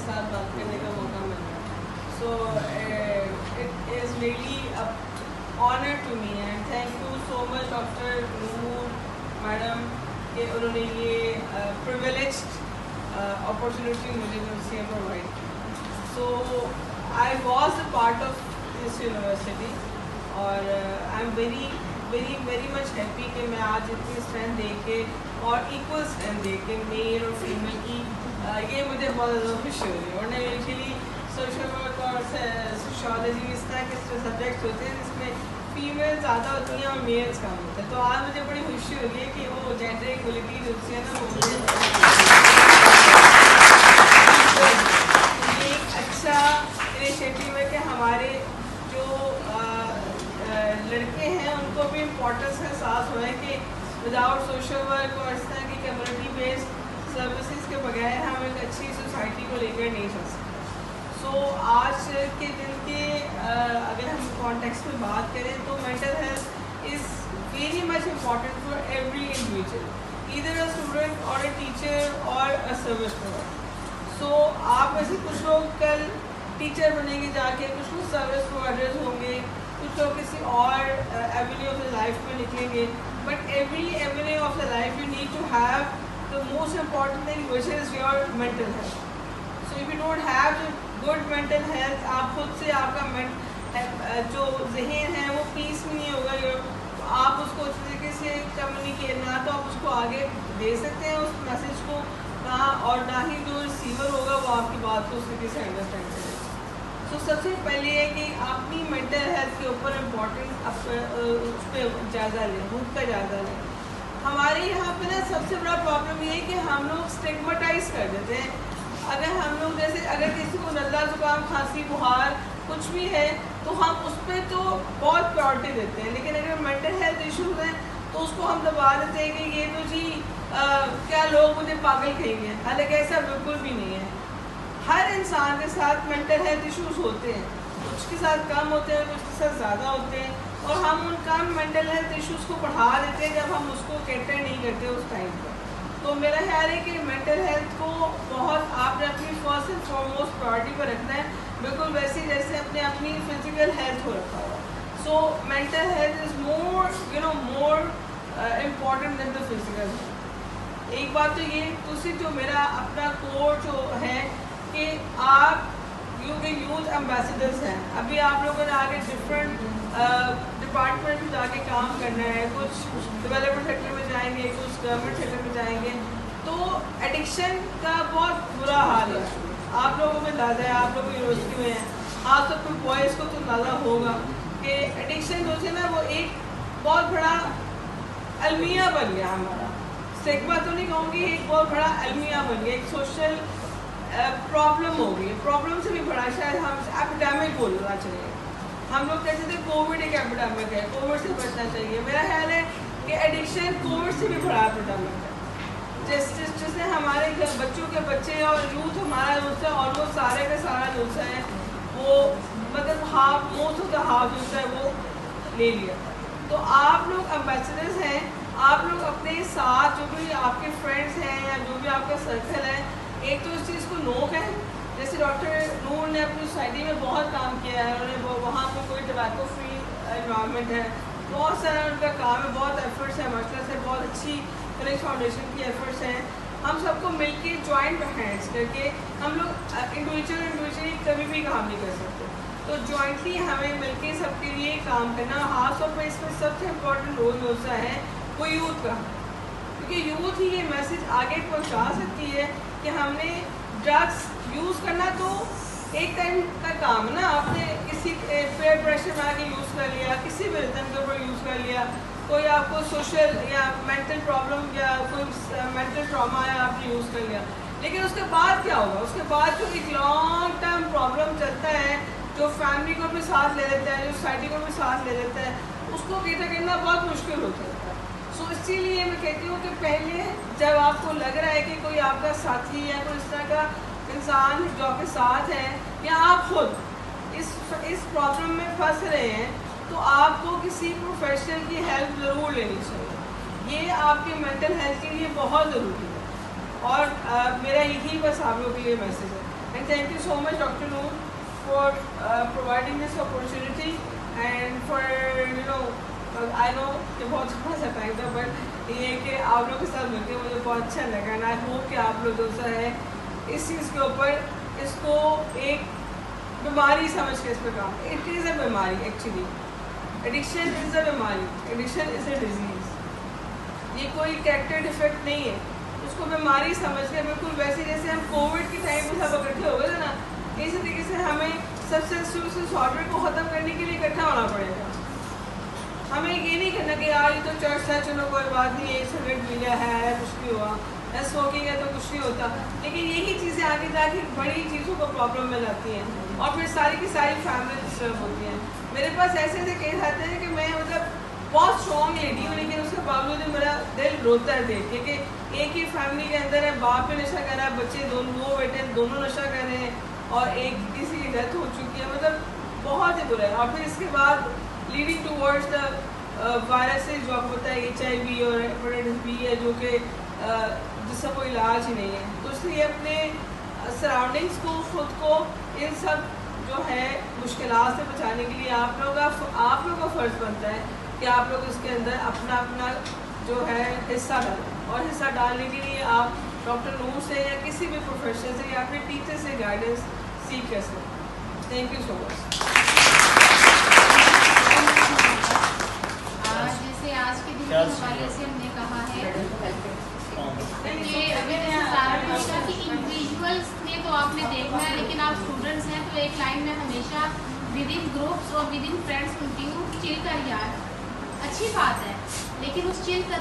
ساتھ بات کرنے کا موقع مل رہا ہے. So it is really honour to me and thank you so much doctor Noor madam کہ انہوں نے یہ پریویلیجڈ اپارچونیٹی مجھے یونیورسٹی میں پرووائڈ کی. So I was a part of this university اور I am very very very much happy کہ میں آج اتنی اسٹرینتھ دیکھ کے اور ایکول اسٹرینتھ دیکھ کے میل اور فیمیل کی یہ مجھے بہت زیادہ خوشی ہو رہی ہے. اور میں یوزلی سوشل ورک اور سوشیالوجی اس طرح کے سبجیکٹس ہوتے ہیں جس میں فیمیل زیادہ ہوتی ہیں اور میلس کم ہوتے ہیں. تو آج مجھے بڑی خوشی ہو رہی ہے کہ وہ جینڈر ایکولیٹی جو ہے نا وہ مجھے یہ ایک اچھا انیشیٹو ہے کہ ہمارے جو لڑکے ہیں ان کو بھی امپورٹنس کا احساس ہوا ہے کہ وداؤٹ سوشل ورک اور اس طرح کی کمیونٹی بیسڈ سروسز کے بغیر ہم ایک اچھی سوسائٹی کو لے کر نہیں چل سکتے. سو آج کے دن کے اگر ہم کانٹیکسٹ میں بات کریں تو mental health is very much important for every individual, either a student اور اے ٹیچر اور اے سروس پرووائڈر. سو آپ میں سے کچھ لوگ کل ٹیچر بنیں گے جا کے, کچھ لوگ سروس پرووائڈرز ہوں گے, کچھ لوگ کسی اور ایونیو آف دا لائف میں نکلیں گے. But every avenue of the life you need to have the most important thing which is your mental health. So if you don't have good mental health, آپ خود سے آپ کا جو ذہن ہے وہ پیس میں نہیں ہوگا, تو آپ اس کو اچھی طریقے سے کمیونیکیٹ نہ تو آپ اس کو آگے دے سکتے ہیں اس میسج کو, اور نہ ہی جو ریسیور ہوگا وہ آپ کی بات کو اس طریقے سے انڈرسٹینڈ کرے. تو سب سے پہلے ہے کہ اپنی مینٹل ہیلتھ کے اوپر امپورٹنٹ اس پہ جائزہ لیں, خود کا جائزہ لیں. ہمارے یہاں پہ نا سب سے بڑا پرابلم یہ ہے کہ ہم لوگ اسٹگماٹائز کر دیتے ہیں. اگر ہم لوگ جیسے اگر کسی کو نزلہ زکام کھانسی بخار کچھ بھی ہے تو ہم اس پہ تو بہت پرائورٹی دیتے ہیں, لیکن اگر مینٹل ہیلتھ ایشوز ہیں تو اس کو ہم دبا دیتے ہیں کہ یہ تو جی کیا لوگ مجھے پاگل کہیں گے. حالانکہ ایسا بالکل بھی نہیں ہے. ہر انسان کے ساتھ مینٹل ہیلتھ ایشوز ہوتے ہیں, کچھ کے ساتھ کم ہوتے ہیں, کچھ کے ساتھ زیادہ ہوتے ہیں, اور ہم ان کم مینٹل ہیلتھ ایشوز کو بڑھا دیتے ہیں جب ہم اس کو کیٹر نہیں کرتے اس ٹائم پر. تو میرا خیال ہے کہ مینٹل ہیلتھ کو بہت آپ نے اپنی فرسٹ اینڈ فارموسٹ پرائورٹی پر رکھنا ہے, بالکل ویسے جیسے اپنی فزیکل ہیلتھ کو رکھا ہوا. So mental health is more important than the physical health. ایک بات تو یہ, دوسری جو میرا اپنا کور جو ہے کہ آپ یوتھ ایمبیسڈرس ہیں. ابھی آپ لوگوں نے آگے ڈفرینٹ ڈپارٹمنٹ میں جا کے کام کرنا ہے, کچھ ڈیولپمنٹ سیکٹر میں جائیں گے, کچھ گورنمنٹ سیکٹر میں جائیں گے. تو ایڈکشن کا بہت برا حال ہے. آپ لوگوں میں اندازہ ہے, آپ لوگ یونیورسٹی میں ہیں, آپ سب کو بوائز کو تو اندازہ ہوگا کہ ایڈکشن جو ہے نا وہ ایک بہت بڑا المیہ بن گیا ہمارا. اسٹگما تو نہیں کہوں گی, ایک بہت بڑا المیہ بن گیا, ایک سوشل پرابلم ہو گئی. پرابلم سے بھی بڑا شاید ہم ایپیڈیمک بولنا چاہیے. ہم لوگ کہتے تھے کووڈ ایک ایپیڈیمک ہے, کووڈ سے بچنا چاہیے. میرا خیال ہے کہ ایڈکشن کووڈ سے بھی بڑا ایپیڈیمک ہے. جیسے ہمارے بچوں کے بچے اور یوتھ ہمارا جو ہے آلموسٹ سارے کا سارا جو ہے وہ مطلب موسٹ آف دا ہاف جو ہے وہ لے لیا. تو آپ لوگ امبیسڈرز ہیں, آپ لوگ اپنے ساتھ جو بھی آپ کے فرینڈس ہیں یا جو بھی آپ کا سرکل ہے, ایک تو اس چیز کو نو کہیں. جیسے ڈاکٹر نور نے اپنی سوسائٹی میں بہت کام کیا ہے, انہوں نے وہاں پہ کوئی ٹبیکو فری انوائرمنٹ ہے, بہت سارا ان کا کام ہے, بہت ایفرٹس ہیں ماشاء سے, بہت اچھی کنیکٹ فاؤنڈیشن کی ایفرٹس ہیں. ہم سب کو مل کے جوائنٹ ہینڈس کر کے, ہم لوگ انڈیویجولی کبھی بھی کام نہیں کر سکتے, تو جوائنٹلی ہمیں مل کے سب کے لیے کام کرنا. خاص طور پہ اس میں سب سے امپورٹنٹ رول جو سا ہے وہ یوتھ کا, کیونکہ یوتھ ہی یہ میسج آگے پہنچا سکتی ہے کہ ہم نے ڈرگس یوز کرنا تو ایک ٹائم کا کام نا, آپ نے کسی پیئر پریشر میں آ کے یوز کر لیا, کسی بھی ریزن کے اوپر یوز کر لیا, کوئی آپ کو سوشل یا مینٹل پرابلم یا کوئی مینٹل ٹراما ہے آپ نے یوز کر لیا, لیکن اس کے بعد کیا ہوگا؟ اس کے بعد جو ایک لانگ ٹرم پرابلم چلتا ہے, جو فیملی کو بھی ساتھ لے لیتا ہے, جو سوسائٹی کو بھی ساتھ لے لیتا ہے, اس کو کیٹر کرنا بہت مشکل ہوتا ہے. سو اسی لیے میں کہتی ہوں کہ پہلے جب آپ کو لگ رہا ہے کہ کوئی آپ کا ساتھی یا کوئی اس طرح کا انسان جو آپ کے ساتھ ہے, یا آپ خود اس پرابلم میں پھنس رہے ہیں, تو آپ کو کسی پروفیشنل کی ہیلپ ضرور لینی چاہیے. یہ آپ کی مینٹل ہیلتھ کے لیے بہت ضروری ہے, اور میرا یہی بس آپ لوگوں کے لیے میسیج ہے. And thank you so much, Dr. Noor, for providing this opportunity and for, I know کہ بہت تھوڑا سا ٹائم تھا, بٹ یہ ہے کہ آپ لوگوں کے ساتھ مل کے مجھے بہت اچھا لگا. اینڈ آئی ہوپ کہ آپ لوگ جو ہے اس چیز کے اوپر اس کو ایک بیماری سمجھ کے اس پہ کام. اٹ از اے بیماری ایکچولی. ایڈکشن از اے بیماری, ایڈکشن از اے ڈیزیز. یہ کوئی کریکٹر ڈیفیکٹ نہیں ہے. اس کو بیماری سمجھ کے بالکل ویسے جیسے ہم کووڈ کے ٹائم پہ سب اکٹھے ہو گئے تھے نا, اسی طریقے سے ہمیں سبسٹینس یوز ڈسارڈر کو ختم کرنے کے لیے اکٹھا ہونا پڑے گا. ہمیں یہ نہیں کرنا کہ یار یہ تو چرچ ہے, چلو کوئی بات نہیں, ایک سگریٹ ملا ہے, کچھ بھی ہوا, اسموکنگ ہے تو کچھ نہیں ہوتا. لیکن یہی چیزیں آگے جا کے بڑی چیزوں کو پرابلم میں لاتی ہیں, اور پھر ساری کی ساری فیملی ڈسٹرب ہوتی ہیں. میرے پاس ایسے ایسے کیس آتے ہیں کہ میں بہت اسٹرانگ لیڈی ہوں, لیکن اس کے باوجود میرا دل روتا ہے دیکھ کے کہ ایک ہی فیملی کے اندر ہے, باپ بھی نشہ کر رہا ہے, بچے دونوں بیٹے دونوں نشہ کر رہے ہیں, اور ایک کسی کی ڈیتھ ہو چکی ہے. بہت ہی برا ہے. اور پھر اس کے بعد لیڈنگ ٹوورڈز دا وائرسز جو آپ کو پتہ ہے HIV اور ہیپیٹائٹس B ہے, جو کہ جس کا کوئی علاج ہی نہیں ہے. تو اس لیے اپنے سراؤنڈنگس کو, خود کو ان سب جو ہے مشکلات سے بچانے کے لیے آپ لوگوں کا فرض بنتا ہے کہ آپ لوگ اس کے اندر اپنا جو ہے حصہ ڈالیں. اور حصہ ڈالنے کے لیے آپ ڈاکٹر نور سے یا کسی بھی پروفیشنل سے یا اپنے ٹیچر سے گائیڈنس سیکھ کر سکیں. تھینک یو سو مچ. جیسے آج کے دن کے حوالے سے ہم نے کہا ہے کہ ابھی کہ انڈیویجولس نے تو آپ نے دیکھنا ہے, لیکن آپ اسٹوڈنٹس ہیں تو ایک لائن میں ہمیشہ ود ان گروپس اور ود ان فرینڈس کنٹینیو چل کر یار اچھی بات ہے, لیکن اس چل کر